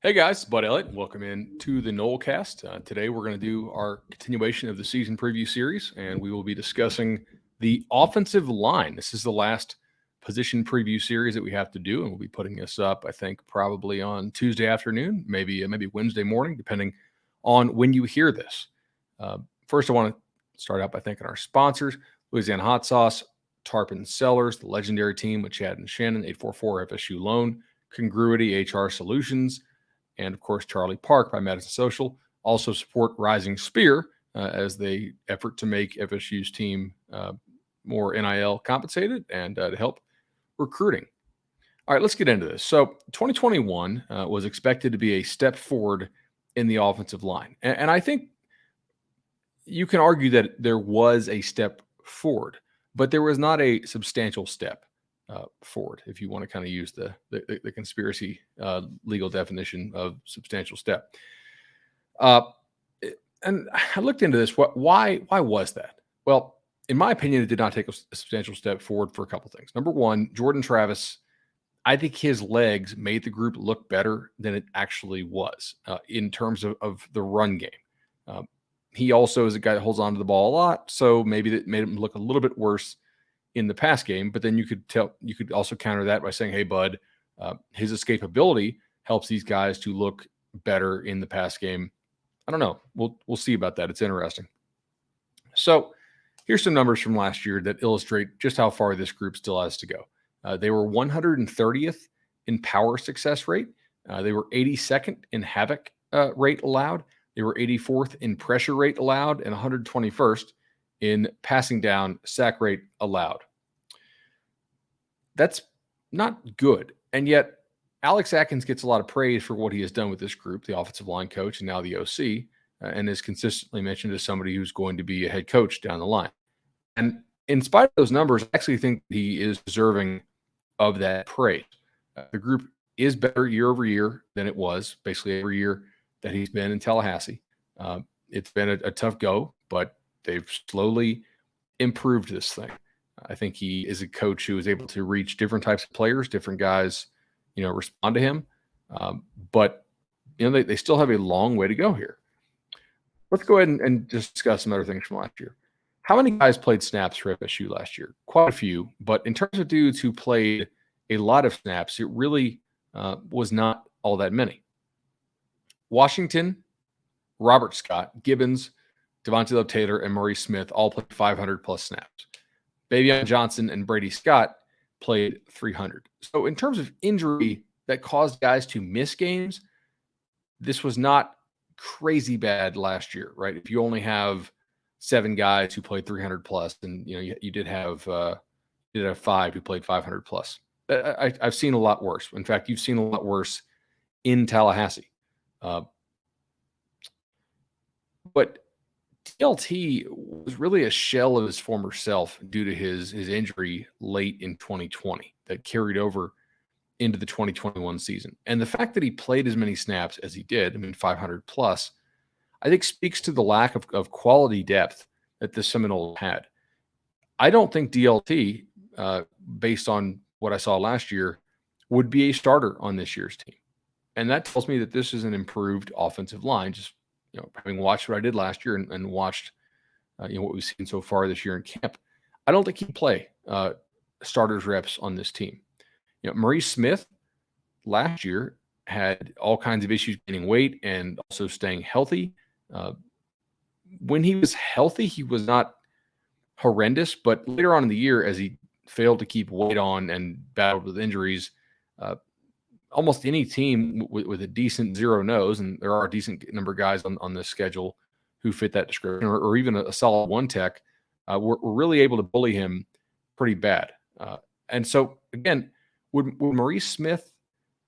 Hey guys, it's Bud Elliott. Welcome in to the Nolecast. Today we're going to do our continuation of the season preview series, and we will be discussing the offensive line. This is the last position preview series that we have to do, and we'll be putting this up, I think, probably on Tuesday afternoon, maybe Wednesday morning, depending on when you hear this. First, I want to start out by thanking our sponsors: Louisiana Hot Sauce, Tarpon Cellars, the legendary team with Chad and Shannon, 844 FSU Loan, Congruity HR Solutions, and of course, Charlie Park by Madison Social. Also support Rising Spear as they effort to make FSU's team more NIL compensated and to help recruiting. All right, let's get into this. So 2021 was expected to be a step forward in the offensive line. And I think you can argue that there was a step forward, but there was not a substantial step forward, if you want to kind of use the conspiracy legal definition of substantial step. And I looked into this. Why was that? Well, in my opinion, it did not take a substantial step forward for a couple things. Number one, Jordan Travis, I think his legs made the group look better than it actually was in terms of the run game. He also is a guy that holds on to the ball a lot, so maybe that made him look a little bit worse in the pass game. But then you could also counter that by saying, hey, Bud, his escapability helps these guys to look better in the pass game. I don't know. We'll see about that. It's interesting. So here's some numbers from last year that illustrate just how far this group still has to go. They were 130th in power success rate. They were 82nd in havoc rate allowed. They were 84th in pressure rate allowed and 121st in passing down sack rate allowed. That's not good. And yet Alex Atkins gets a lot of praise for what he has done with this group, the offensive line coach and now the OC, and is consistently mentioned as somebody who's going to be a head coach down the line. And in spite of those numbers, I actually think he is deserving of that praise. The group is better year over year than it was basically every year that he's been in Tallahassee. It's been a tough go, but they've slowly improved this thing. I think he is a coach who is able to reach different types of players, different guys, respond to him. But they still have a long way to go here. Let's go ahead and just discuss some other things from last year. How many guys played snaps for FSU last year? Quite a few. But in terms of dudes who played a lot of snaps, it really was not all that many. Washington, Robert Scott, Gibbons, Devontae Love Taylor, and Maurice Smith all played 500 plus snaps. Bavion Johnson and Brady Scott played 300. So in terms of injury that caused guys to miss games, this was not crazy bad last year, right? If you only have 7 guys who played 300 plus, and you did have 5 who played 500 plus. I've seen a lot worse. In fact, you've seen a lot worse in Tallahassee. But TLT was really a shell of his former self due to his injury late in 2020 that carried over into the 2021 season. And the fact that he played as many snaps as he did, 500 plus, I think speaks to the lack of quality depth that the Seminoles had. I don't think DLT, based on what I saw last year, would be a starter on this year's team. And that tells me that this is an improved offensive line, just having watched what I did last year and watched what we've seen so far this year in camp. I don't think he can play starters reps on this team. Maurice Smith last year had all kinds of issues gaining weight and also staying healthy. When he was healthy, he was not horrendous, but later on in the year, as he failed to keep weight on and battled with injuries, almost any team with a decent 0 nose, and there are a decent number of guys on this schedule who fit that description, or even a solid 1 tech, were really able to bully him pretty bad. And so, again, would Maurice Smith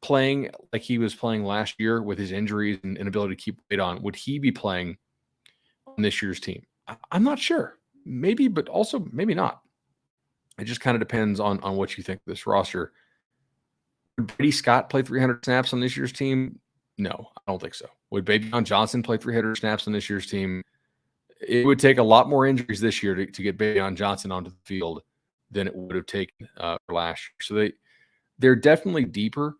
playing like he was playing last year with his injuries and inability to keep weight on, would he be playing on this year's team? I'm not sure. Maybe, but also maybe not. It just kind of depends on what you think of this roster. Would Brady Scott play 300 snaps on this year's team? No, I don't think so. Would Bavion Johnson play 300 snaps on this year's team? It would take a lot more injuries this year to get Bavion Johnson onto the field than it would have taken last year. So they're definitely deeper.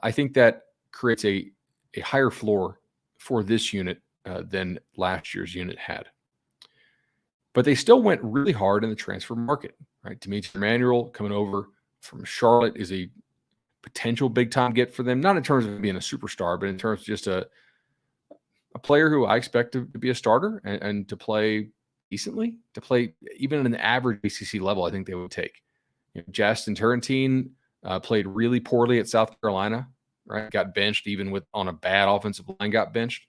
I think that creates a a higher floor for this unit than last year's unit had. But they still went really hard in the transfer market, right? Demetri Emanuel coming over from Charlotte is a potential big-time get for them, not in terms of being a superstar, but in terms of just a player who I expect to be a starter and to play decently, to play even at an average ACC level. I think they would take. Justin Turrentine played really poorly at South Carolina, right? Got benched even on a bad offensive line, got benched.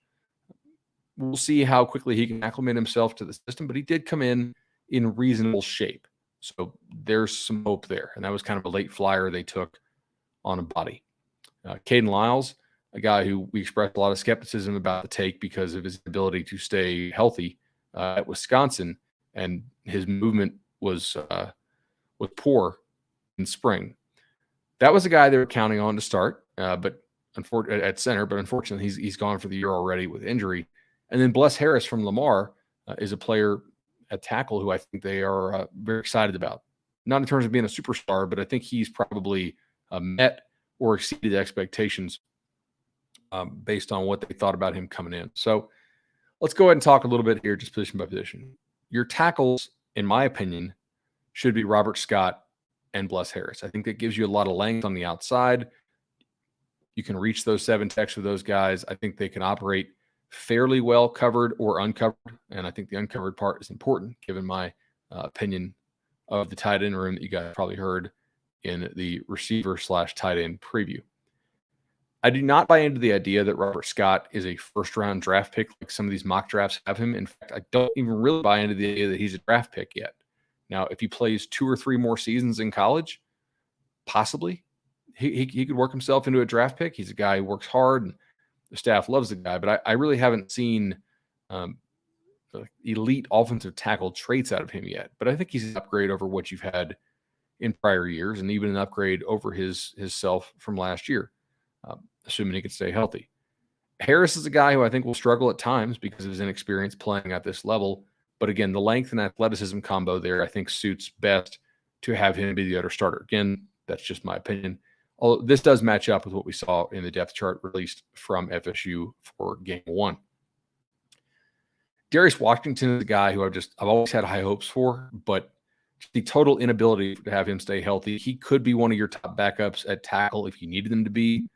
We'll see how quickly he can acclimate himself to the system, but he did come in reasonable shape. So there's some hope there. And that was kind of a late flyer they took on a body. Caden Lyles, a guy who we expressed a lot of skepticism about the take because of his ability to stay healthy at Wisconsin, and his movement was poor in spring. That was a guy they were counting on to start, but at center. But unfortunately, he's gone for the year already with injury. And then Bless Harris from Lamar is a player at tackle who I think they are very excited about. Not in terms of being a superstar, but I think he's probably met or exceeded expectations based on what they thought about him coming in. So let's go ahead and talk a little bit here, just position by position. Your tackles, in my opinion, should be Robert Scott and Bless Harris. I think that gives you a lot of length on the outside. You can reach those 7 techs with those guys. I think they can operate fairly well covered or uncovered. And I think the uncovered part is important, given my opinion of the tight end room that you guys probably heard in the receiver/tight end preview. I do not buy into the idea that Robert Scott is a first-round draft pick like some of these mock drafts have him. In fact, I don't even really buy into the idea that he's a draft pick yet. Now, if he plays 2 or 3 more seasons in college, possibly he could work himself into a draft pick. He's a guy who works hard, and the staff loves the guy. But I really haven't seen elite offensive tackle traits out of him yet. But I think he's an upgrade over what you've had in prior years, and even an upgrade over his self from last year, assuming he can stay healthy. Harris is a guy who I think will struggle at times because of his inexperience playing at this level. But again, the length and athleticism combo there, I think, suits best to have him be the other starter. Again, that's just my opinion. Although this does match up with what we saw in the depth chart released from FSU for game 1. Darius Washington is a guy who I've always had high hopes for, but the total inability to have him stay healthy. He could be one of your top backups at tackle if you needed him to be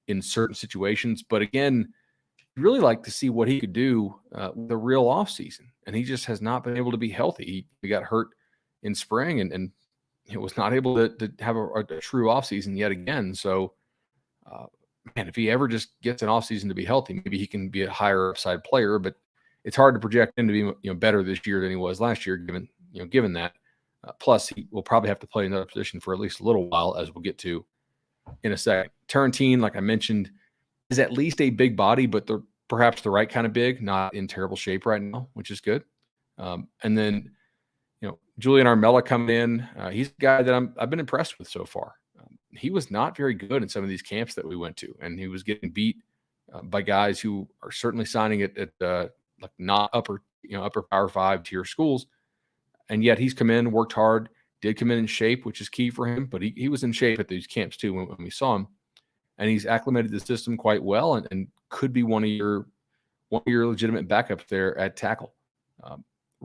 in certain situations. But again, I'd really like to see what he could do with a real offseason. And he just has not been able to be healthy. He got hurt in spring and was not able to have a true offseason yet again. So, man, if he ever just gets an offseason to be healthy, maybe he can be a higher upside player. But it's hard to project him to be better this year than he was last year, given that. Plus, he will probably have to play another position for at least a little while, as we'll get to in a second. Turrentine, like I mentioned, is at least a big body, but perhaps the right kind of big, not in terrible shape right now, which is good. And then, Julian Armella coming in. He's a guy that I've been impressed with so far. He was not very good in some of these camps that we went to, and he was getting beat by guys who are certainly signing at like not upper Power 5 tier schools. And yet he's come in, worked hard, did come in shape, which is key for him. But he was in shape at these camps too when we saw him. And he's acclimated the system quite well and could be one of your legitimate backups there at tackle.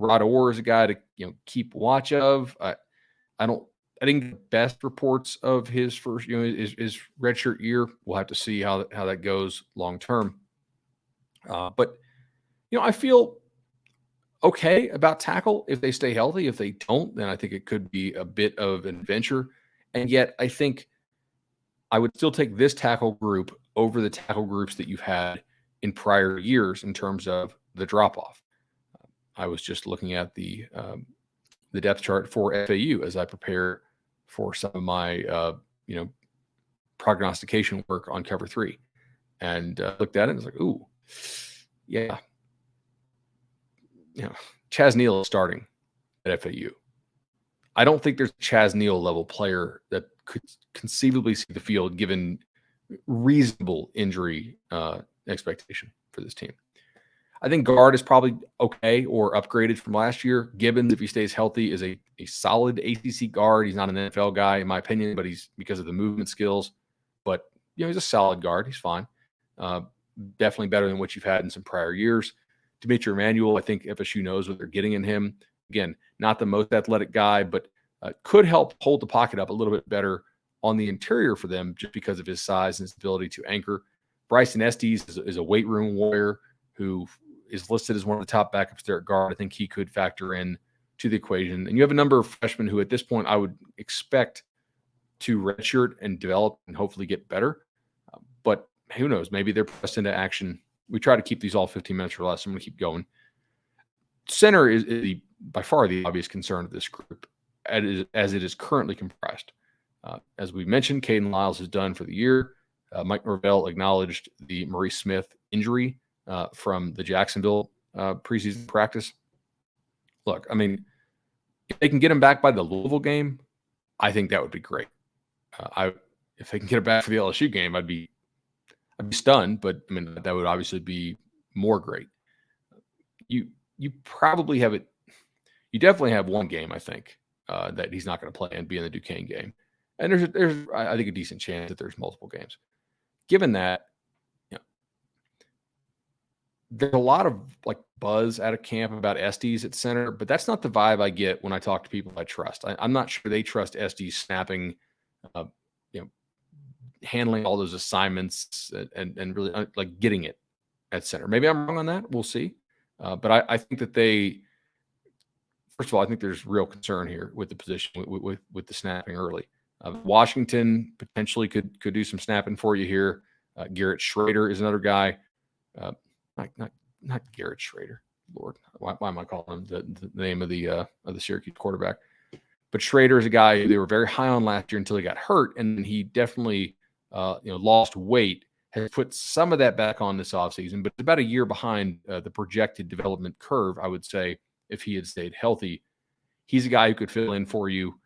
Rod Orr is a guy to keep watch of. I didn't get the best reports of his first his redshirt year. We'll have to see how that goes long term. But I feel okay about tackle if they stay healthy. If they don't, then I think it could be a bit of an adventure. And yet I think I would still take this tackle group over the tackle groups that you've had in prior years in terms of the drop-off. I was just looking at the depth chart for FAU as I prepare for some of my prognostication work on Cover 3, and looked at it and was like, ooh, yeah. Chaz Neal is starting at FAU. I don't think there's a Chaz Neal level player that could conceivably see the field given reasonable injury expectation for this team. I think guard is probably okay or upgraded from last year. Gibbons, if he stays healthy, is a solid ACC guard. He's not an NFL guy, in my opinion, but he's because of the movement skills. But he's a solid guard. He's fine. definitely better than what you've had in some prior years. Demetri Emanuel, I think FSU knows what they're getting in him. Again, not the most athletic guy, but could help hold the pocket up a little bit better on the interior for them just because of his size and his ability to anchor. Bryson Estes is a weight room warrior who is listed as one of the top backups there at guard. I think he could factor in to the equation. And you have a number of freshmen who at this point I would expect to redshirt and develop and hopefully get better. But who knows? Maybe they're pressed into action. We try to keep these all 15 minutes or less. I'm going to keep going. Center is by far the obvious concern of this group as it is currently comprised. As we mentioned, Caden Lyles is done for the year. Mike Norvell acknowledged the Maurice Smith injury from the Jacksonville preseason practice. Look, I mean, if they can get him back by the Louisville game, I think that would be great. If they can get him back for the LSU game, I'd be stunned. But I mean, that would obviously be more great. You probably have it. You definitely have one game, I think, that he's not going to play and be in the Duquesne game. And there's I think a decent chance that there's multiple games. Given that, there's a lot of like buzz out of camp about Estes at center, but that's not the vibe I get when I talk to people I trust. I'm not sure they trust Estes snapping, handling all those assignments and really like getting it at center. Maybe I'm wrong on that. We'll see. But I think that first of all, I think there's real concern here with the position with the snapping early. Washington potentially could do some snapping for you here. Garrett Schroeder is another guy. Not Garrett Schroeder. Lord, why am I calling him the name of the Syracuse quarterback? But Schroeder is a guy they were very high on last year until he got hurt, and he definitely lost weight. Has put some of that back on this offseason, but it's about a year behind the projected development curve, I would say, if he had stayed healthy. He's a guy who could fill in for you.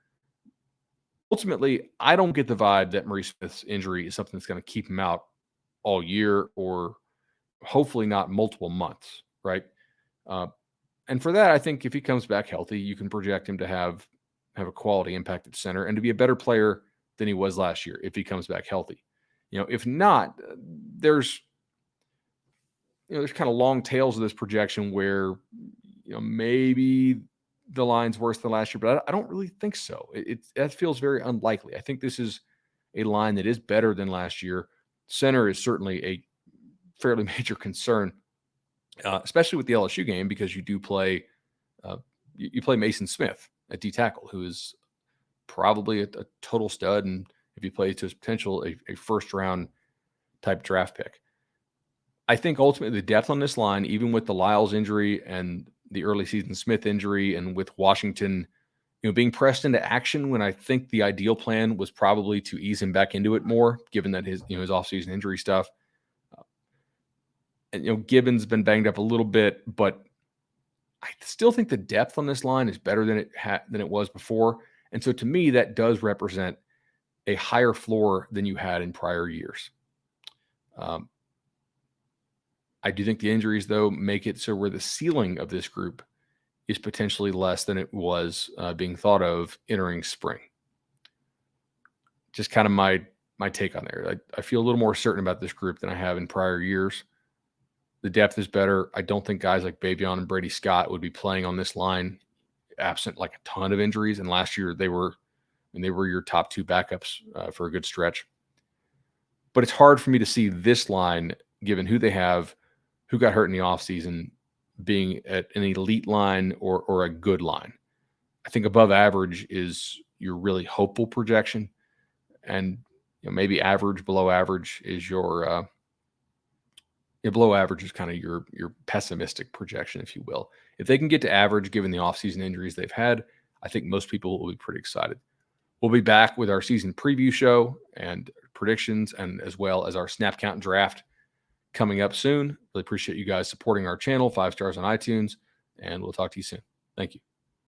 Ultimately, I don't get the vibe that Maurice Smith's injury is something that's going to keep him out all year or hopefully not multiple months, right? And for that, I think if he comes back healthy, you can project him to have a quality impact at center and to be a better player than he was last year if he comes back healthy. If not, there's kind of long tails of this projection where maybe the line's worse than last year, but I don't really think so. That feels very unlikely. I think this is a line that is better than last year. Center is certainly a fairly major concern, especially with the LSU game, because you do play you play Mason Smith at D tackle, who is probably a total stud, and if he plays to his potential, a first round type draft pick. I think ultimately the depth on this line, even with the Lyles injury and the early season Smith injury, and with Washington, being pressed into action when I think the ideal plan was probably to ease him back into it more, given that his offseason injury stuff. And Gibbons been banged up a little bit, but I still think the depth on this line is better than it was before. And so to me, that does represent a higher floor than you had in prior years. I do think the injuries, though, make it so where the ceiling of this group is potentially less than it was being thought of entering spring. Just kind of my take on there. I feel a little more certain about this group than I have in prior years. The depth is better. I don't think guys like Babion and Brady Scott would be playing on this line absent like a ton of injuries. And last year they were your top two backups for a good stretch. But it's hard for me to see this line, given who they have, who got hurt in the offseason, being at an elite line or a good line. I think above average is your really hopeful projection. And maybe average, below average is your below average is kind of your pessimistic projection, if you will. If they can get to average, given the offseason injuries they've had, I think most people will be pretty excited. We'll be back with our season preview show and predictions, and as well as our snap count and draft coming up soon. Really appreciate you guys supporting our channel. 5 stars on iTunes, and we'll talk to you soon. Thank you.